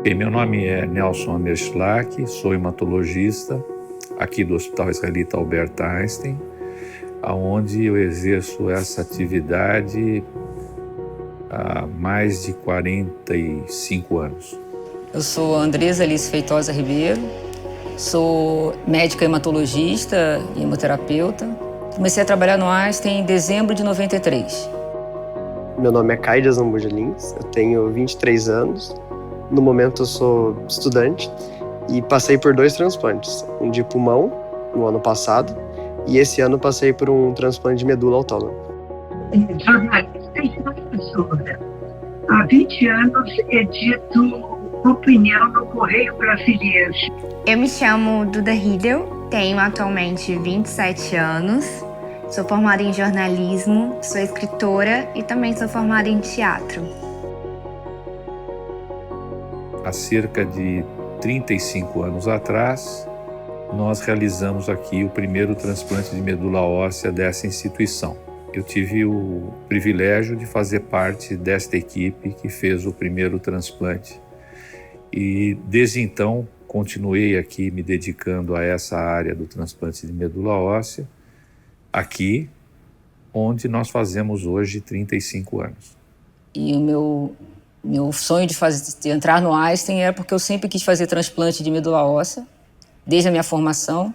Meu nome é Nelson Amerschlack, sou hematologista aqui do Hospital Israelita Albert Einstein, onde eu exerço essa atividade há mais de 45 anos. Eu sou Andresa Alice Feitosa Ribeiro, sou médica hematologista e hemoterapeuta. Comecei a trabalhar no Einstein em dezembro de 93. Meu nome é Caide Zambuja Lins, eu tenho 23 anos. No momento eu sou estudante e passei por 2 transplantes, um de pulmão no ano passado e esse ano passei por um transplante de medula autônoma. Jornalista e professora. Há 20 anos edito opinião no Correio Brasiliense. Eu me chamo Duda Hidel, tenho atualmente 27 anos, sou formada em jornalismo, sou escritora e também sou formada em teatro. Há cerca de 35 anos atrás, nós realizamos aqui o primeiro transplante de medula óssea dessa instituição. Eu tive o privilégio de fazer parte desta equipe que fez o primeiro transplante. E desde então, continuei aqui me dedicando a essa área do transplante de medula óssea, aqui, onde nós fazemos hoje 35 anos. E o meu sonho de entrar no Einstein era porque eu sempre quis fazer transplante de medula óssea, desde a minha formação.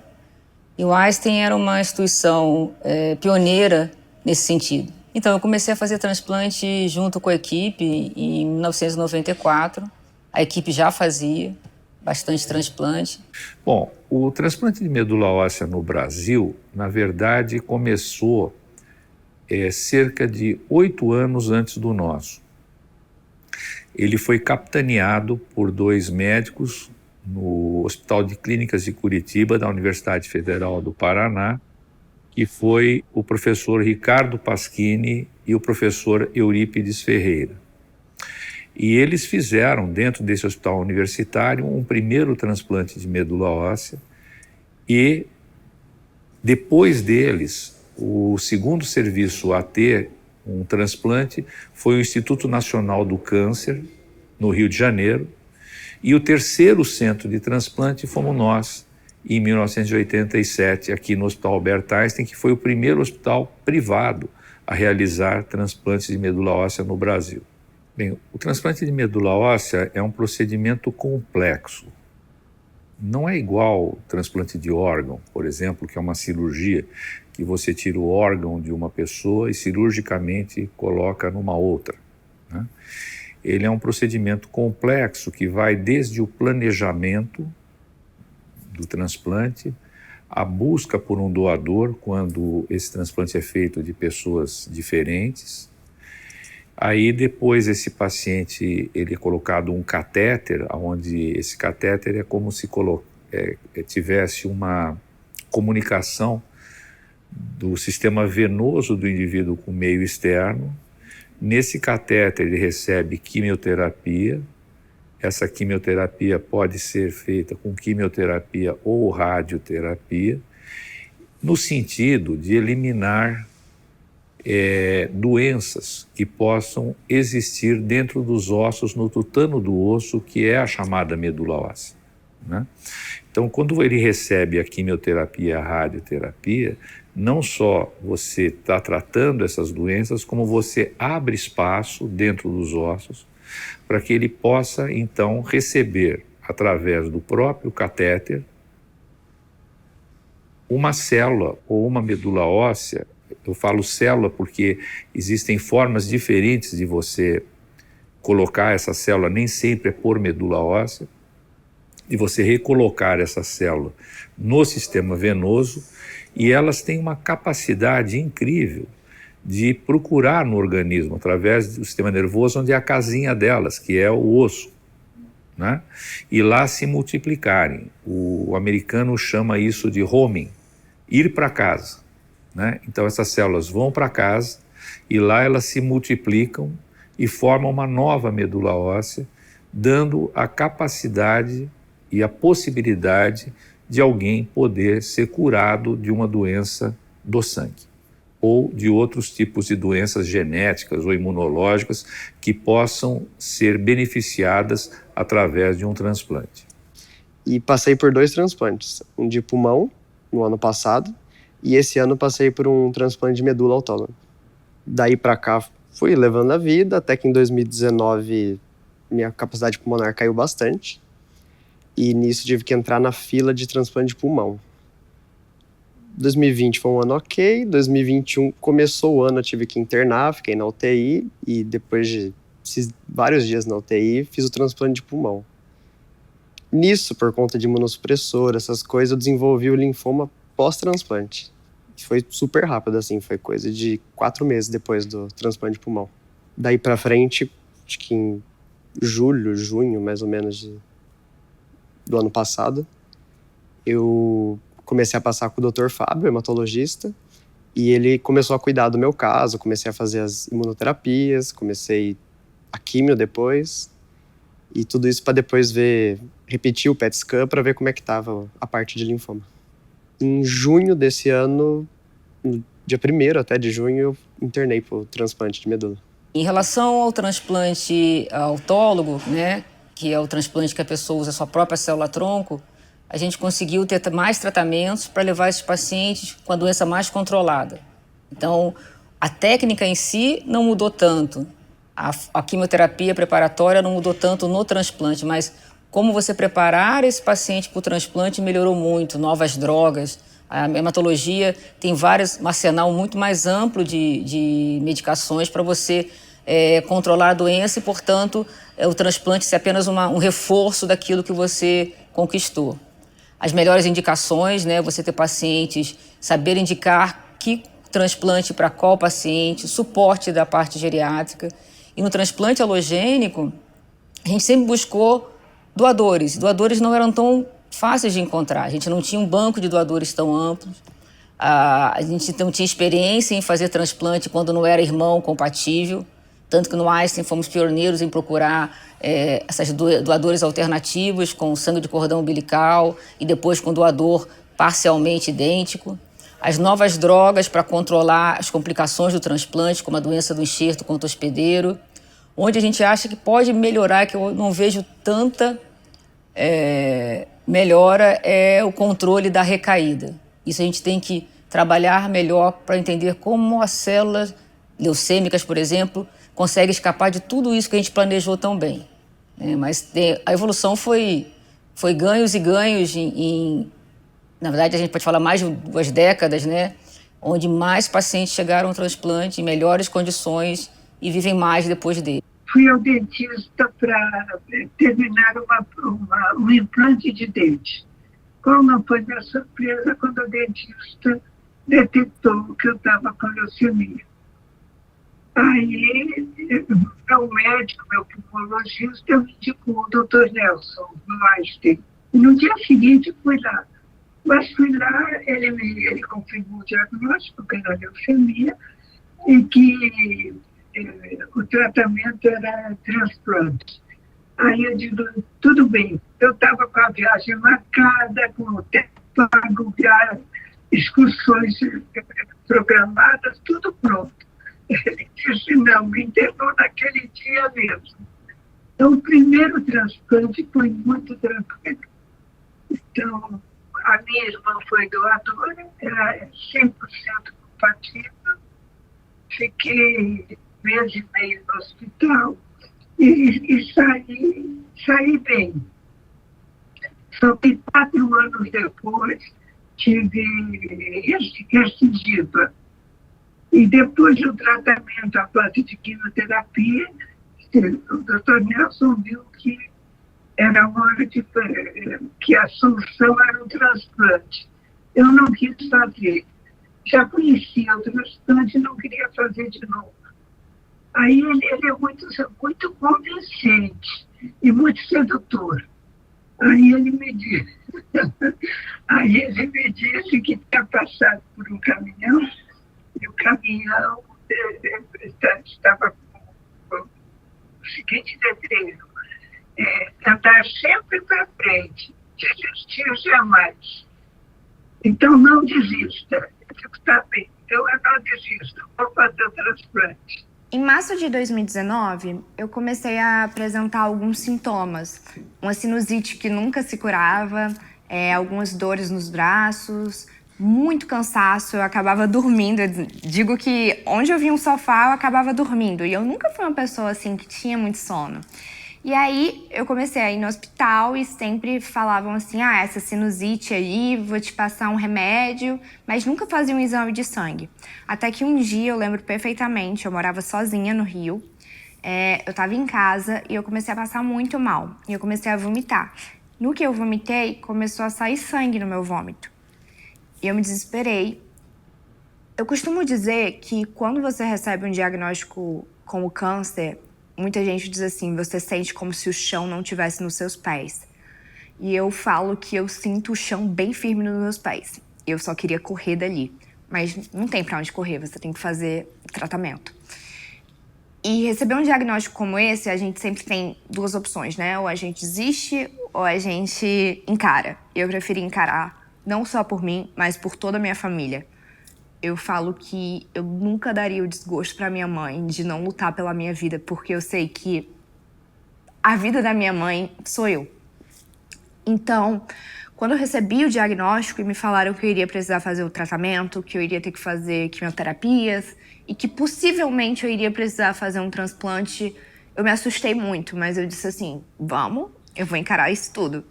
E o Einstein era uma instituição pioneira nesse sentido. Então, eu comecei a fazer transplante junto com a equipe em 1994. A equipe já fazia bastante transplante. Bom, o transplante de medula óssea no Brasil, na verdade, começou cerca de 8 anos antes do nosso. Ele foi capitaneado por 2 médicos no Hospital de Clínicas de Curitiba, da Universidade Federal do Paraná, que foi o professor Ricardo Pasquini e o professor Eurípides Ferreira. E eles fizeram, dentro desse hospital universitário, um primeiro transplante de medula óssea e, depois deles, o segundo serviço a ter um transplante foi o Instituto Nacional do Câncer, no Rio de Janeiro, e o terceiro centro de transplante fomos nós, em 1987, aqui no Hospital Albert Einstein, que foi o primeiro hospital privado a realizar transplantes de medula óssea no Brasil. Bem, o transplante de medula óssea é um procedimento complexo. Não é igual o transplante de órgão, por exemplo, que é uma cirurgia que você tira o órgão de uma pessoa e cirurgicamente coloca numa outra, né? Ele é um procedimento complexo que vai desde o planejamento do transplante, a busca por um doador quando esse transplante é feito de pessoas diferentes. Aí depois esse paciente, ele é colocado um catéter, onde esse catéter é como se tivesse uma comunicação do sistema venoso do indivíduo com o meio externo. Nesse catéter ele recebe quimioterapia. Essa quimioterapia pode ser feita com quimioterapia ou radioterapia, no sentido de eliminar doenças que possam existir dentro dos ossos, no tutano do osso, que é a chamada medula óssea, né? Então, quando ele recebe a quimioterapia e a radioterapia, não só você está tratando essas doenças, como você abre espaço dentro dos ossos para que ele possa, então, receber, através do próprio catéter, uma célula ou uma medula óssea. Eu falo célula porque existem formas diferentes de você colocar essa célula, nem sempre é por medula óssea, de você recolocar essa célula no sistema venoso, e elas têm uma capacidade incrível de procurar no organismo, através do sistema nervoso, onde é a casinha delas, que é o osso, né? E lá se multiplicarem. O americano chama isso de homing, ir para casa, né? Então essas células vão para casa e lá elas se multiplicam e formam uma nova medula óssea, dando a capacidade e a possibilidade de alguém poder ser curado de uma doença do sangue, ou de outros tipos de doenças genéticas ou imunológicas que possam ser beneficiadas através de um transplante. E passei por 2 transplantes, um de pulmão no ano passado e esse ano passei por um transplante de medula autônoma. Daí para cá fui levando a vida, até que em 2019 minha capacidade pulmonar caiu bastante e nisso tive que entrar na fila de transplante de pulmão. 2020 foi um ano ok, 2021 começou o ano, eu tive que internar, fiquei na UTI e depois de vários dias na UTI fiz o transplante de pulmão. Nisso, por conta de imunossupressor, essas coisas, eu desenvolvi o linfoma pós-transplante. Foi super rápido, assim, foi coisa de 4 meses depois do transplante de pulmão. Daí pra frente, acho que em junho, mais ou menos, do ano passado, eu comecei a passar com o Dr. Fábio, hematologista, e ele começou a cuidar do meu caso, comecei a fazer as imunoterapias, comecei a químio depois, e tudo isso para depois repetir o PET scan para ver como é que estava a parte de linfoma. Em junho desse ano, no dia 1º até de junho, eu internei para o transplante de medula. Em relação ao transplante autólogo, né, que é o transplante que a pessoa usa a sua própria célula-tronco, a gente conseguiu ter mais tratamentos para levar esses pacientes com a doença mais controlada. Então, a técnica em si não mudou tanto. A quimioterapia preparatória não mudou tanto no transplante, mas como você preparar esse paciente para o transplante melhorou muito, novas drogas. A hematologia tem um arsenal muito mais amplo de medicações para você controlar a doença e, portanto, o transplante ser apenas um reforço daquilo que você conquistou. As melhores indicações, né, você ter pacientes, saber indicar que transplante para qual paciente, suporte da parte geriátrica. E no transplante alogênico, a gente sempre buscou doadores. Doadores não eram tão fáceis de encontrar. A gente não tinha um banco de doadores tão amplo. A gente não tinha experiência em fazer transplante quando não era irmão compatível. Tanto que no Einstein fomos pioneiros em procurar essas doadores alternativos com sangue de cordão umbilical e depois com doador parcialmente idêntico. As novas drogas para controlar as complicações do transplante, como a doença do enxerto contra o hospedeiro, onde a gente acha que pode melhorar, que eu não vejo tanta melhora, é o controle da recaída. Isso a gente tem que trabalhar melhor para entender como as células leucêmicas, por exemplo, conseguem escapar de tudo isso que a gente planejou tão bem. Mas a evolução foi ganhos e ganhos na verdade, a gente pode falar mais de 2 décadas, né? Onde mais pacientes chegaram ao transplante em melhores condições e vivem mais depois dele. Fui ao dentista para terminar um implante de dente. Qual não foi minha surpresa quando o dentista detectou que eu estava com leucemia. Aí, meu médico, meu pulmonologista, me indicou o Dr. Nelson, no Einstein. E no dia seguinte, fui lá. Mas fui lá, ele confirmou o diagnóstico, que era leucemia, e que o tratamento era transplante. Aí eu digo, tudo bem, eu estava com a viagem marcada, com o tempo pago, excursões programadas, tudo pronto. Ele disse, não, me internou naquele dia mesmo. Então, o primeiro transplante foi muito tranquilo. Então, a minha irmã foi doadora, era 100% compatível. Fiquei mês e meio no hospital e saí bem. Só que 4 anos depois tive recidiva. E depois do tratamento à base de quimioterapia, o Dr. Nelson viu que era hora que a solução era o transplante. Eu não quis fazer. Já conhecia o transplante e não queria fazer de novo. Aí ele é muito convincente e muito sedutor. Aí ele me disse que tinha passado por um caminhão e o caminhão estava com o seguinte letreiro: andar sempre para frente, desistir jamais. Então não desista, está bem. eu anestesista, vou fazer o transplante. Em março de 2019, eu comecei a apresentar alguns sintomas. Uma sinusite que nunca se curava, algumas dores nos braços, muito cansaço, eu acabava dormindo. Eu digo que onde eu via um sofá, eu acabava dormindo. E eu nunca fui uma pessoa assim que tinha muito sono. E aí eu comecei a ir no hospital e sempre falavam assim, essa sinusite aí, vou te passar um remédio, mas nunca faziam um exame de sangue. Até que um dia, eu lembro perfeitamente, eu morava sozinha no Rio, eu tava em casa e eu comecei a passar muito mal. E eu comecei a vomitar. No que eu vomitei, começou a sair sangue no meu vômito. E eu me desesperei. Eu costumo dizer que quando você recebe um diagnóstico como câncer, muita gente diz assim, você sente como se o chão não tivesse nos seus pés. E eu falo que eu sinto o chão bem firme nos meus pés. Eu só queria correr dali. Mas não tem pra onde correr, você tem que fazer tratamento. E receber um diagnóstico como esse, a gente sempre tem duas opções, né? Ou a gente desiste, ou a gente encara. Eu preferi encarar, não só por mim, mas por toda a minha família. Eu falo que eu nunca daria o desgosto pra minha mãe de não lutar pela minha vida, porque eu sei que a vida da minha mãe sou eu. Então, quando eu recebi o diagnóstico e me falaram que eu iria precisar fazer o tratamento, que eu iria ter que fazer quimioterapias e que possivelmente eu iria precisar fazer um transplante, eu me assustei muito, mas eu disse assim, vamos, eu vou encarar isso tudo.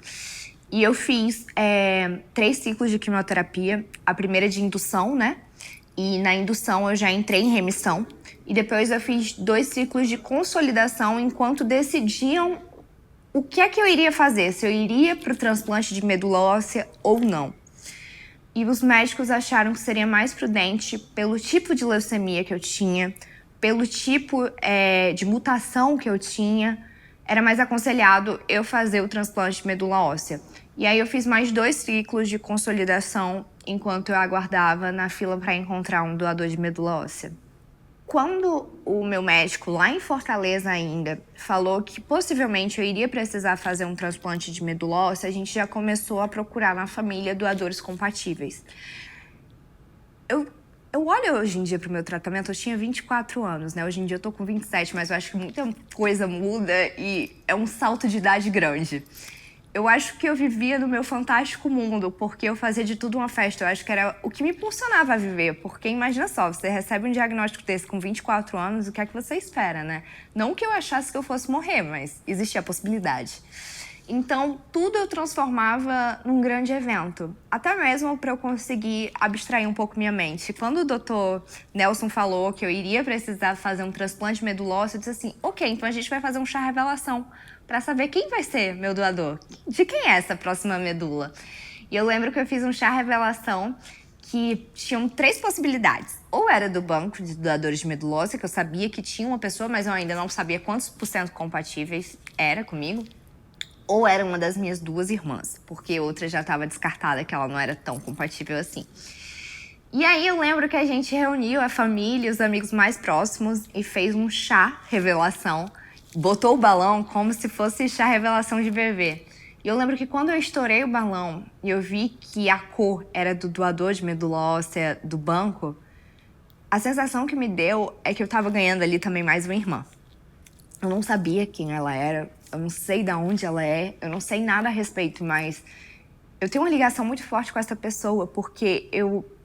E eu fiz 3 ciclos de quimioterapia, a primeira de indução, né? E na indução eu já entrei em remissão. E depois eu fiz 2 ciclos de consolidação enquanto decidiam o que é que eu iria fazer, se eu iria para o transplante de medula óssea ou não. E os médicos acharam que seria mais prudente, pelo tipo de leucemia que eu tinha, pelo tipo de mutação que eu tinha, era mais aconselhado eu fazer o transplante de medula óssea. E aí eu fiz mais 2 ciclos de consolidação enquanto eu aguardava na fila para encontrar um doador de medula óssea. Quando o meu médico, lá em Fortaleza ainda, falou que possivelmente eu iria precisar fazer um transplante de medula óssea, a gente já começou a procurar na família doadores compatíveis. Eu olho hoje em dia pro meu tratamento, eu tinha 24 anos, né? Hoje em dia eu tô com 27, mas eu acho que muita coisa muda e é um salto de idade grande. Eu acho que eu vivia no meu fantástico mundo, porque eu fazia de tudo uma festa. Eu acho que era o que me impulsionava a viver, porque imagina só, você recebe um diagnóstico desse com 24 anos, o que é que você espera, né? Não que eu achasse que eu fosse morrer, mas existia a possibilidade. Então, tudo eu transformava num grande evento, até mesmo para eu conseguir abstrair um pouco minha mente. Quando o doutor Nelson falou que eu iria precisar fazer um transplante de medula óssea, eu disse assim, ok, então a gente vai fazer um chá revelação para saber quem vai ser meu doador, de quem é essa próxima medula. E eu lembro que eu fiz um chá revelação que tinham 3 possibilidades. Ou era do banco de doadores de medula óssea, que eu sabia que tinha uma pessoa, mas eu ainda não sabia quantos % compatíveis era comigo. Ou era uma das minhas 2 irmãs, porque outra já estava descartada, que ela não era tão compatível assim. E aí eu lembro que a gente reuniu a família, os amigos mais próximos e fez um chá revelação. Botou o balão como se fosse chá revelação de bebê. E eu lembro que quando eu estourei o balão e eu vi que a cor era do doador de medula óssea do banco, a sensação que me deu é que eu estava ganhando ali também mais uma irmã. Eu não sabia quem ela era, eu não sei de onde ela é, eu não sei nada a respeito, mas eu tenho uma ligação muito forte com essa pessoa, porque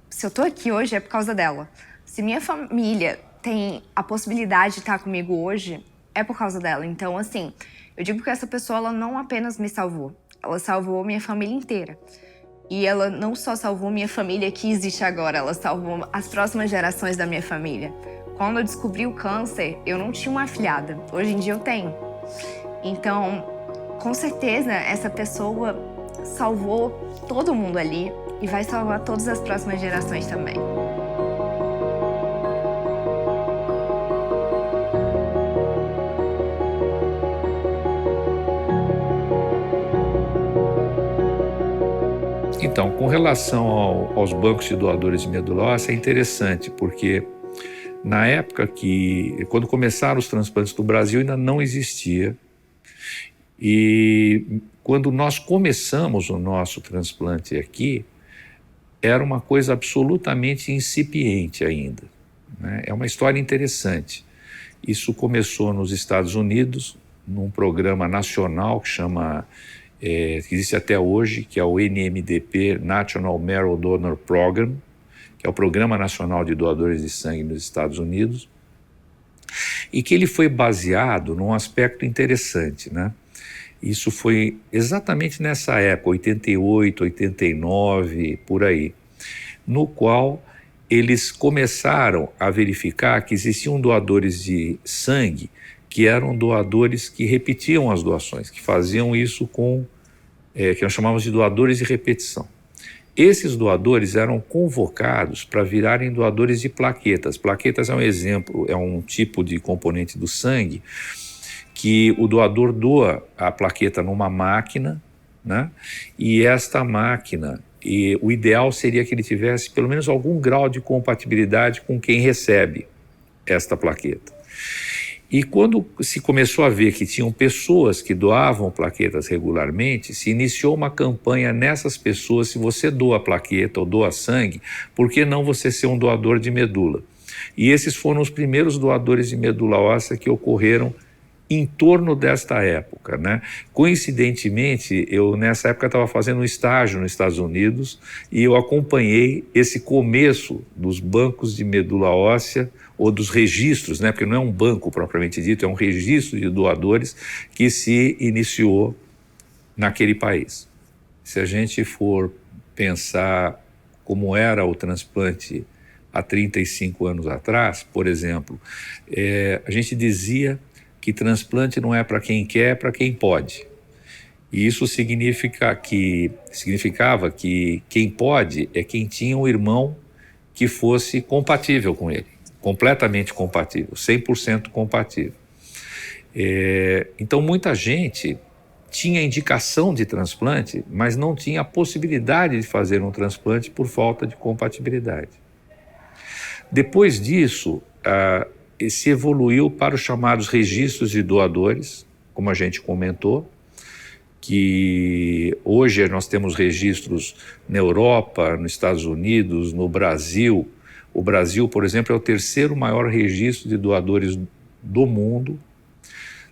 se eu tô aqui hoje é por causa dela. Se minha família tem a possibilidade de estar comigo hoje, é por causa dela. Então, assim, eu digo que essa pessoa, ela não apenas me salvou, ela salvou minha família inteira. E ela não só salvou minha família que existe agora, ela salvou as próximas gerações da minha família. Quando eu descobri o câncer, eu não tinha uma afilhada. Hoje em dia eu tenho. Então, com certeza, essa pessoa salvou todo mundo ali e vai salvar todas as próximas gerações também. Então, com relação aos bancos de doadores de medula óssea, é interessante, porque na época quando começaram os transplantes no Brasil, ainda não existia. E quando nós começamos o nosso transplante aqui, era uma coisa absolutamente incipiente ainda, né? É uma história interessante. Isso começou nos Estados Unidos, num programa nacional que chama, que existe até hoje, que é o NMDP, National Marrow Donor Program, que é o Programa Nacional de Doadores de Sangue nos Estados Unidos, e que ele foi baseado num aspecto interessante, né? Isso foi exatamente nessa época, 88, 89, por aí, no qual eles começaram a verificar que existiam doadores de sangue que eram doadores que repetiam as doações, que faziam isso com, que nós chamamos de doadores de repetição. Esses doadores eram convocados para virarem doadores de plaquetas. Plaquetas é um exemplo, é um tipo de componente do sangue que o doador doa a plaqueta numa máquina, né? E esta máquina, o ideal seria que ele tivesse pelo menos algum grau de compatibilidade com quem recebe esta plaqueta. E quando se começou a ver que tinham pessoas que doavam plaquetas regularmente, se iniciou uma campanha nessas pessoas: se você doa plaqueta ou doa sangue, por que não você ser um doador de medula? E esses foram os primeiros doadores de medula óssea que ocorreram em torno desta época, né? Coincidentemente, eu nessa época estava fazendo um estágio nos Estados Unidos e eu acompanhei esse começo dos bancos de medula óssea, ou dos registros, né? Porque não é um banco propriamente dito, é um registro de doadores que se iniciou naquele país. Se a gente for pensar como era o transplante há 35 anos atrás, por exemplo, a gente dizia que transplante não é para quem quer, é para quem pode. E isso significava que quem pode é quem tinha um irmão que fosse compatível com ele, completamente compatível, 100% compatível. Então muita gente tinha indicação de transplante, mas não tinha a possibilidade de fazer um transplante por falta de compatibilidade. Depois disso, se evoluiu para os chamados registros de doadores, como a gente comentou, que hoje nós temos registros na Europa, nos Estados Unidos, no Brasil. O Brasil, por exemplo, é o terceiro maior registro de doadores do mundo.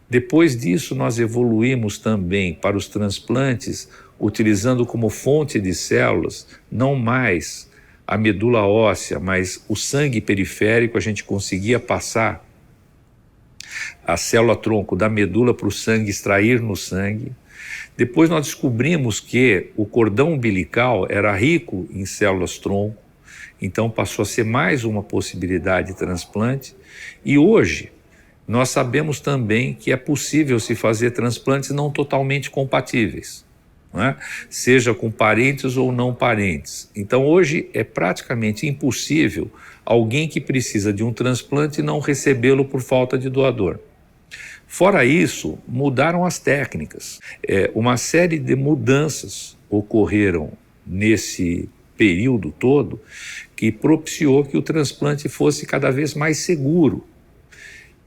Depois disso, nós evoluímos também para os transplantes, utilizando como fonte de células, não mais a medula óssea, mas o sangue periférico. A gente conseguia passar a célula-tronco da medula para o sangue, extrair no sangue. Depois nós descobrimos que o cordão umbilical era rico em células-tronco, então passou a ser mais uma possibilidade de transplante. E hoje nós sabemos também que é possível se fazer transplantes não totalmente compatíveis, não é? Seja com parentes ou não parentes. Então hoje é praticamente impossível alguém que precisa de um transplante não recebê-lo por falta de doador. Fora isso, mudaram as técnicas. Uma série de mudanças ocorreram nesse período todo que propiciou que o transplante fosse cada vez mais seguro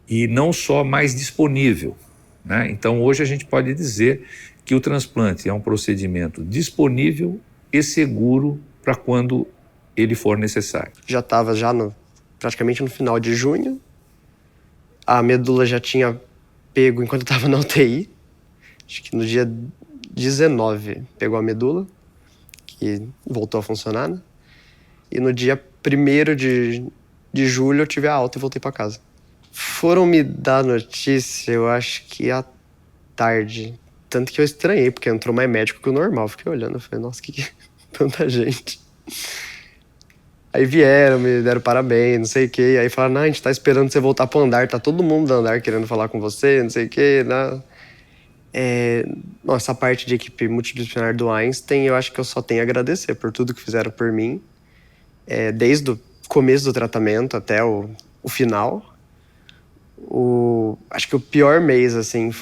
e não só mais disponível, né? Então hoje a gente pode dizer que o transplante é um procedimento disponível e seguro para quando ele for necessário. Já estava praticamente no final de junho, a medula já tinha pego enquanto eu estava na UTI, acho que no dia 19 pegou a medula, que voltou a funcionar, né? E no dia 1º de julho eu tive a alta e voltei para casa. Foram me dar notícia, eu acho que à tarde. Tanto que eu estranhei, porque entrou mais médico que o normal. Fiquei olhando, eu falei, nossa, que tanta gente. Aí vieram, me deram parabéns, não sei o quê. Aí falaram, não, a gente tá esperando você voltar pro andar, tá todo mundo do andar querendo falar com você, não sei o quê, né? Nossa, a parte de equipe multidisciplinar do Einstein, eu acho que eu só tenho a agradecer por tudo que fizeram por mim. Desde o começo do tratamento até o final. Acho que o pior mês, assim,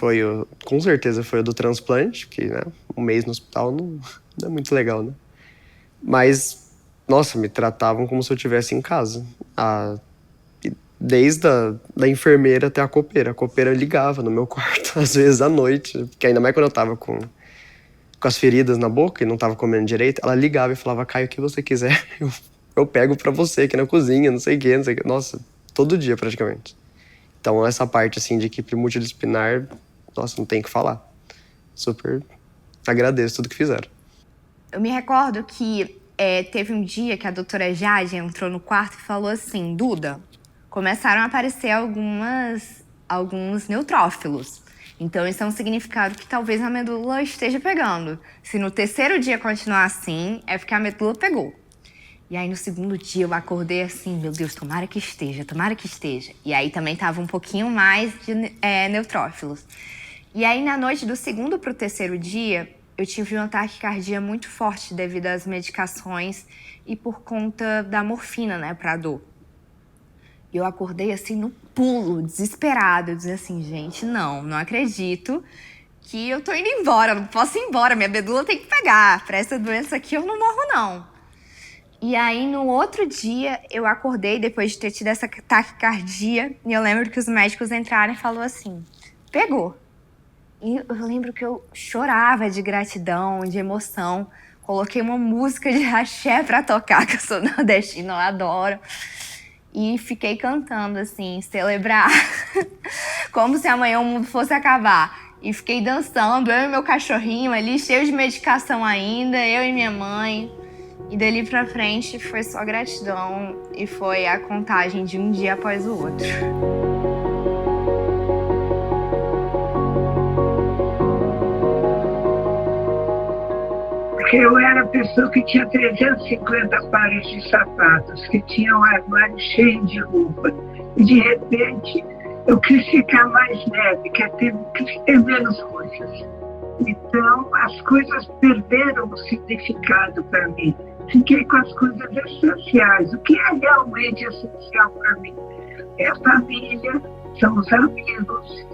com certeza foi o do transplante, porque, né, um mês no hospital não é muito legal, né? Mas, nossa, me tratavam como se eu estivesse em casa. Desde da enfermeira até a copeira. A copeira ligava no meu quarto, às vezes à noite, porque ainda mais quando eu tava com com as feridas na boca e não tava comendo direito, ela ligava e falava, Caio, o que você quiser, eu pego pra você aqui na cozinha, não sei o quê. Nossa, todo dia praticamente. Então essa parte assim de equipe multidisciplinar, nossa, não tem o que falar. Super agradeço tudo que fizeram. Eu me recordo que teve um dia que a doutora Jade entrou no quarto e falou assim, Duda, começaram a aparecer alguns neutrófilos. Então, isso é um significado que talvez a medula esteja pegando. Se no terceiro dia continuar assim, é porque a medula pegou. E aí, no segundo dia, eu acordei assim, meu Deus, tomara que esteja. E aí também tava um pouquinho mais de neutrófilos. E aí, na noite do segundo pro terceiro dia, eu tive uma taquicardia muito forte devido às medicações e por conta da morfina, né, pra dor. E eu acordei assim no pulo, desesperada. Eu dizia assim, gente, não acredito que eu tô indo embora, não posso ir embora, minha medula tem que pegar. Pra essa doença aqui eu não morro, não. E aí, no outro dia, eu acordei depois de ter tido essa taquicardia. E eu lembro que os médicos entraram e falaram assim, pegou. E eu lembro que eu chorava de gratidão, de emoção. Coloquei uma música de axé pra tocar, que eu sou nordestina, eu adoro. E fiquei cantando, assim, celebrar, como se amanhã o mundo fosse acabar. E fiquei dançando, eu e meu cachorrinho ali, cheio de medicação ainda, eu e minha mãe. E dali pra frente foi só gratidão e foi a contagem de um dia após o outro. Porque eu era a pessoa que tinha 350 pares de sapatos, que tinha um armário cheio de roupa. E de repente eu quis ficar mais leve, quis ter menos coisas. Então as coisas perderam o significado para mim. Fiquei com as coisas essenciais. O que é realmente essencial para mim? É a família, são os amigos,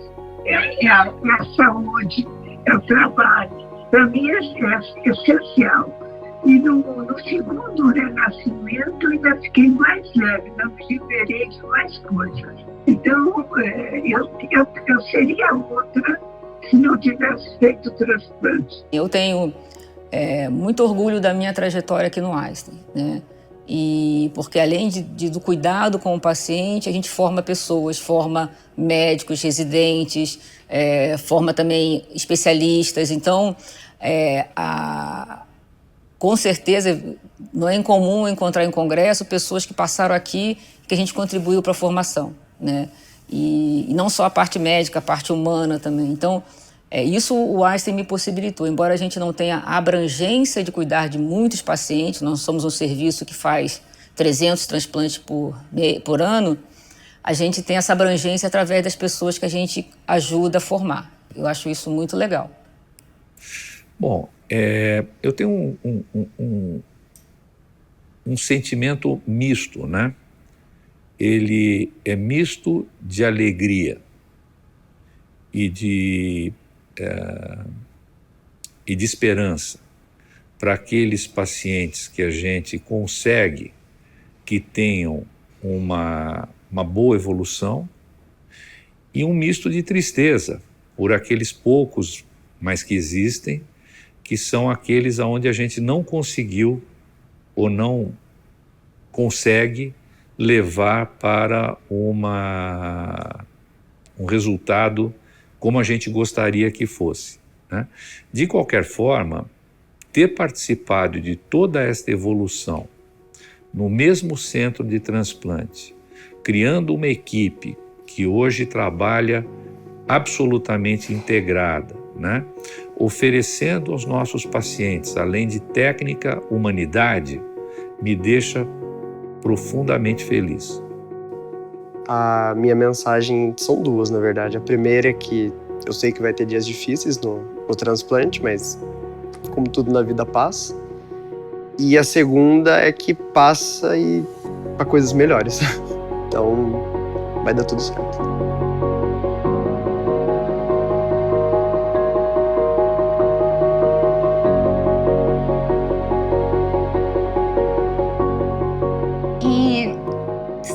é a saúde, é o trabalho. Para mim é essencial. E no segundo renascimento ainda fiquei mais leve, não me liberei de mais coisas. Então eu seria outra se não tivesse feito o transplante. Eu tenho muito orgulho da minha trajetória aqui no Einstein, né? E porque além do cuidado com o paciente, a gente forma pessoas, forma médicos, residentes, forma também especialistas. Então, com certeza, não é incomum encontrar em congresso pessoas que passaram aqui, que a gente contribuiu para a formação, né? E não só a parte médica, a parte humana também. Então, isso o Einstein me possibilitou. Embora a gente não tenha a abrangência de cuidar de muitos pacientes, nós somos um serviço que faz 300 transplantes por ano, a gente tem essa abrangência através das pessoas que a gente ajuda a formar. Eu acho isso muito legal. Bom, eu tenho um sentimento misto, né? Ele é misto de alegria e de esperança para aqueles pacientes que a gente consegue que tenham uma boa evolução, e um misto de tristeza por aqueles poucos, mas que existem, que são aqueles onde a gente não conseguiu ou não consegue levar para um resultado como a gente gostaria que fosse, né? De qualquer forma, ter participado de toda esta evolução no mesmo centro de transplante, criando uma equipe que hoje trabalha absolutamente integrada, né? Oferecendo aos nossos pacientes, além de técnica, humanidade, me deixa profundamente feliz. A minha mensagem são duas, na verdade. A primeira é que eu sei que vai ter dias difíceis no transplante, mas como tudo na vida passa. E a segunda é que passa e para coisas melhores. Então vai dar tudo certo.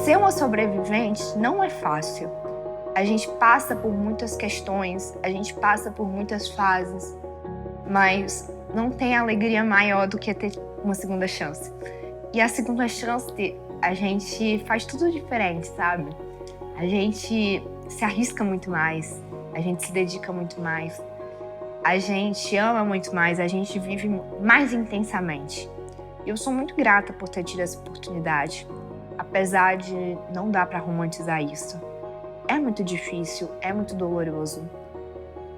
Ser uma sobrevivente não é fácil. A gente passa por muitas questões, a gente passa por muitas fases, mas não tem alegria maior do que ter uma segunda chance. E a segunda chance, a gente faz tudo diferente, sabe? A gente se arrisca muito mais, a gente se dedica muito mais, a gente ama muito mais, a gente vive mais intensamente. E eu sou muito grata por ter tido essa oportunidade, apesar de não dar para romantizar isso. É muito difícil, é muito doloroso,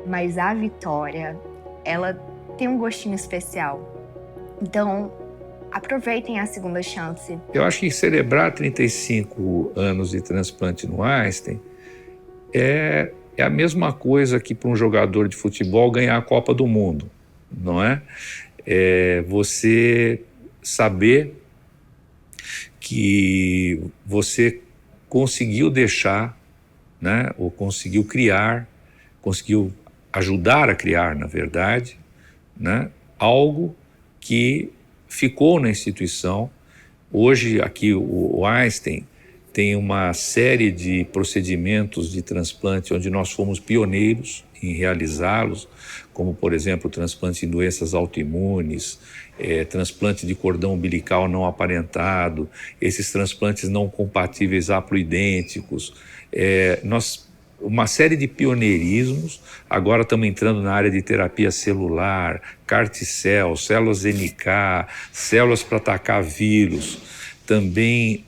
mas a vitória, ela tem um gostinho especial. Então, aproveitem a segunda chance. Eu acho que celebrar 35 anos de transplante no Einstein é a mesma coisa que para um jogador de futebol ganhar a Copa do Mundo, não é? É você saber que você conseguiu deixar, né, ou conseguiu criar, conseguiu ajudar a criar, na verdade, né, algo que ficou na instituição. Hoje, aqui, o Einstein tem uma série de procedimentos de transplante onde nós fomos pioneiros em realizá-los, como, por exemplo, transplante em doenças autoimunes, transplante de cordão umbilical não aparentado, esses transplantes não compatíveis haploidênticos, uma série de pioneirismos. Agora estamos entrando na área de terapia celular, CAR-T-cell, células NK, células para atacar vírus. Também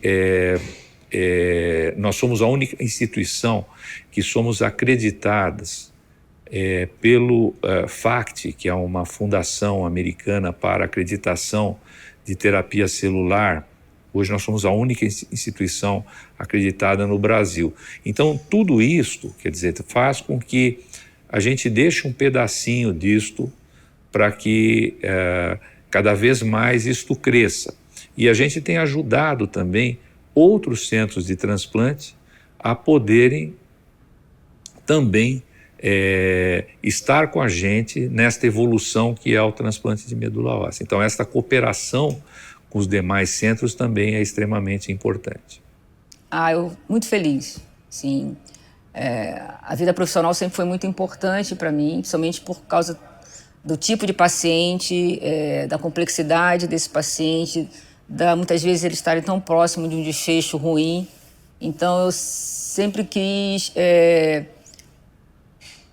nós somos a única instituição que somos acreditadas pelo FACT, que é uma fundação americana para acreditação de terapia celular. Hoje nós somos a única instituição acreditada no Brasil. Então, tudo isto, quer dizer, faz com que a gente deixe um pedacinho disto para que cada vez mais isto cresça. E a gente tem ajudado também outros centros de transplante a poderem também estar com a gente nesta evolução que é o transplante de medula óssea. Então, esta cooperação com os demais centros também é extremamente importante. Eu muito feliz, sim. A vida profissional sempre foi muito importante para mim, principalmente por causa do tipo de paciente, da complexidade desse paciente, muitas vezes eles estarem tão próximo de um desfecho ruim. Então, eu sempre quis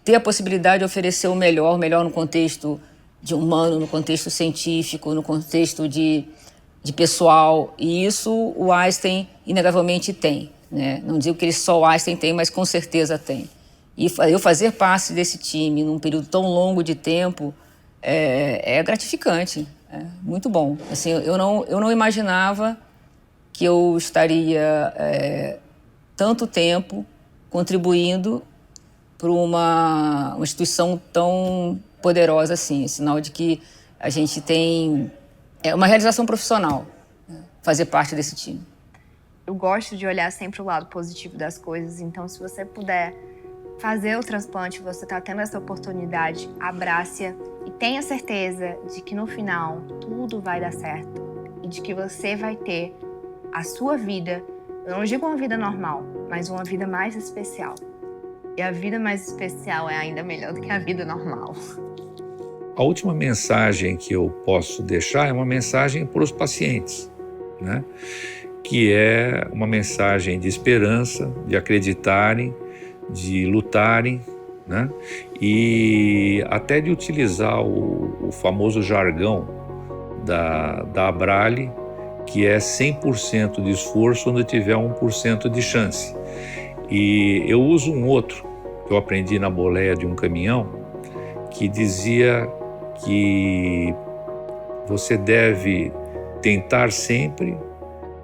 ter a possibilidade de oferecer o melhor no contexto de humano, no contexto científico, no contexto de pessoal, e isso o Einstein inegavelmente tem, né? Não digo que só o Einstein tem, mas com certeza tem. E eu fazer parte desse time num período tão longo de tempo é gratificante, é muito bom. Assim, eu não imaginava que eu estaria tanto tempo contribuindo para uma instituição tão poderosa assim, sinal de que a gente tem uma realização profissional, né, fazer parte desse time. Eu gosto de olhar sempre o lado positivo das coisas, então se você puder fazer o transplante, você está tendo essa oportunidade, abrace-a e tenha certeza de que no final tudo vai dar certo e de que você vai ter a sua vida, eu não digo uma vida normal, mas uma vida mais especial. E a vida mais especial é ainda melhor do que a vida normal. A última mensagem que eu posso deixar é uma mensagem para os pacientes, né? Que é uma mensagem de esperança, de acreditarem, de lutarem, né? E até de utilizar o famoso jargão da Abrale, que é 100% de esforço onde tiver 1% de chance. E eu uso um outro que eu aprendi na boleia de um caminhão, que dizia que você deve tentar sempre,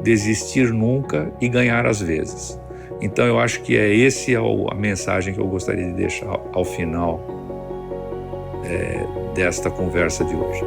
desistir nunca e ganhar às vezes. Então eu acho que a mensagem que eu gostaria de deixar ao final desta conversa de hoje.